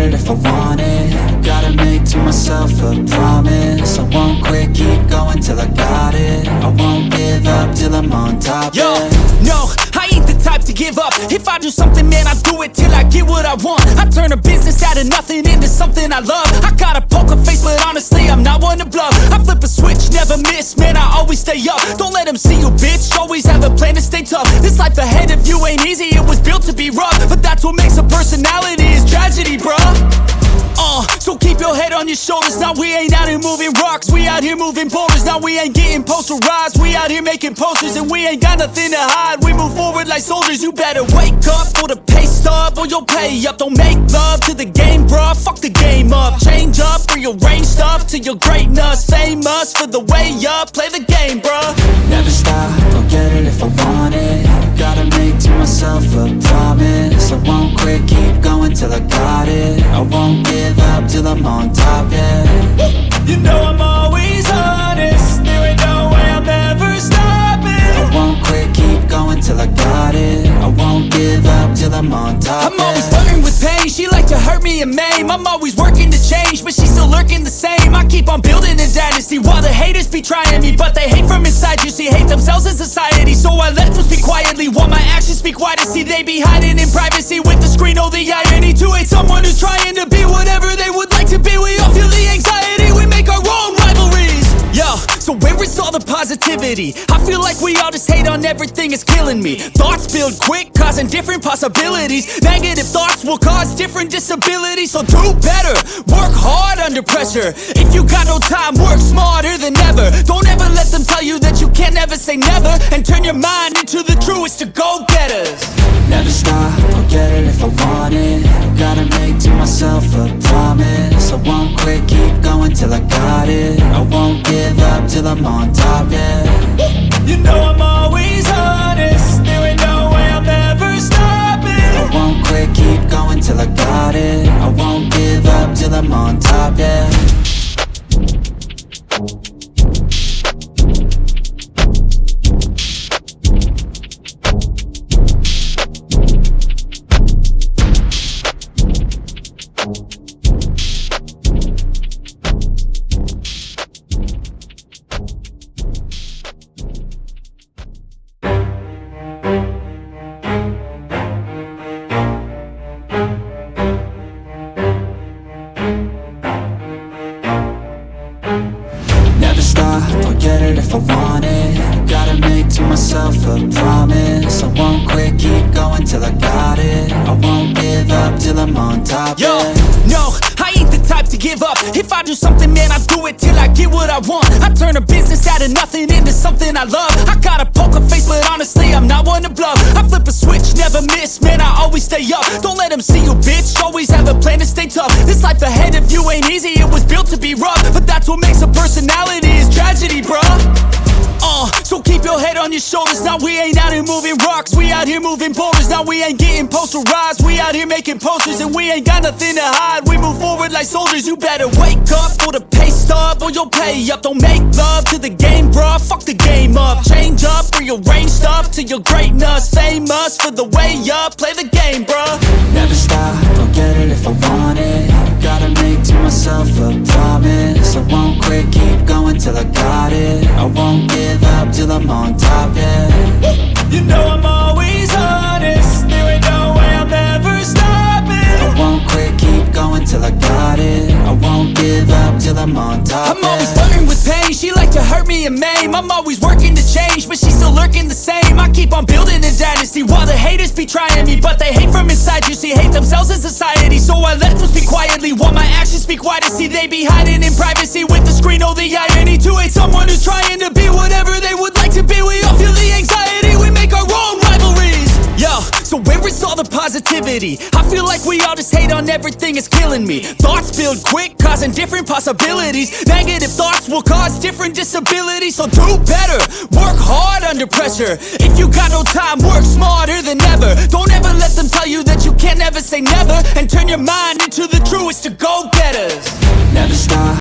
it if I want it. Gotta make to myself a promise. I won't quit, keep going till I got it. I won't give up till I'm on top. Yo, no, I ain't the type to give up. If I do something, man, I do it till I get what I want. I turn a business out of nothing into something I love. I got a poker face, but honestly, I'm not one to bluff. I flip a switch, never miss, man, I always stay up. Don't let them see you, bitch, always have a plan to stay tough. This life ahead of you ain't easy, it was built to be rough. But that's what makes a personality, is tragedy, bruh. So keep your head on your shoulders. Now we ain't out here moving rocks, we out here moving boulders. Now we ain't getting posterized, we out here making posters. And we ain't got nothing to hide, we move forward like soldiers. You better wake up for the pay stub, or you'll pay up. Don't make love to the game, bruh, fuck the game up. Change up, rearrange stuff to your greatness. Famous for the way up, play the game, bruh. Never stop, I'll get it if I want it. Gotta make to myself a promise. I won't quit, keep going till I got it. I won't give up till I'm on top, yeah. You know I'm always honest, there ain't no way I'm ever stopping. I won't quit, keep going till I got it. I won't give up till I'm on top, I'm always flirting with pain, she like to hurt me and maim. I'm always working to change, but she's still lurking the same. I keep on building a dynasty while the haters be trying me. But they hate from inside, you see, hate themselves in society. So I let them speak quietly while my actions speak wider. See, they be hiding in privacy with the screen. Oh, the irony to hate someone who's trying to be whatever they would like to be. We all feel the anxiety, we make our own rivalries. Yo, so where is all the positivity? I feel like we all just hate on everything, it's killing me. Thoughts build quick, causing different possibilities. Negative thoughts will cause different disabilities. So do better, work hard under pressure. If you got no time, work smarter than ever. Don't ever let them tell you that you can't never say never. And turn your mind into the truest of go-getters. Never stop, I'll get it if I want it. Gotta make to myself a promise. I won't quit, keep going till I got it. I won't give up till I'm on top, yeah. You know I'm always honest, there ain't no way I'm ever stopping. I won't quit, keep going till I got it. I won't give up till I'm on top, yeah. Never stop, I'll get it if I want it. Gotta make to myself a promise. I won't quit, keep going till I got it. I won't give up till I'm on top, Yo, yeah. no, I ain't the type to give up. If I do something, man, I do it till I get what I want. I turn a business out of nothing into something I love. I got a poker face, but honestly, I'm not one to bluff. I flip a switch, never miss, man, I always stay up. Don't let them see you, bitch, always have a plan to stay tough. This life ahead of you ain't easy, it was built to be rough. But that's what makes a personality, is tragedy, bruh. So keep your head on your shoulders. Now we ain't out here moving rocks, we out here moving boulders. Now we ain't getting posterized, we out here making posters. And we ain't got nothing to hide, we move forward like soldiers. You better wake up for the pay stub, or you'll pay up. Don't make love to the game, bruh, fuck the game up. Change up, rearrange stuff to your greatness. Famous for the way up, play the game, bruh. Never stop, I'll get it if I want it. Gotta make to myself a promise. I won't quit, keep going till I got it. I won't give up till I'm on top, yeah. You know I'm always honest, there ain't no way I'm ever stopping. I won't quit, keep going till I got it. I won't give up till I'm on top, I'm always flirting with pain, she like to hurt me and maim. I'm always working to change, but she's still lurking the same. I keep on building a dynasty while the haters be trying me. But they hate from inside, you see, hate themselves in society. So I let them speak quietly while my actions speak wider. See, they be hiding in privacy with the screen. Oh, the irony to hate someone who's trying to be whatever they would like to be. We all feel the anxiety, we make our own rivalries. Yo, so where is all the positivity? I feel like we all just hate on everything, it's killing me. Thoughts build quick, causing different possibilities. Negative thoughts will cause different disabilities. So do better, work hard under pressure. If you got no time, work smarter than ever. Don't ever let them tell you that you can't never say never. And turn your mind into the truest of go-getters. Never stop.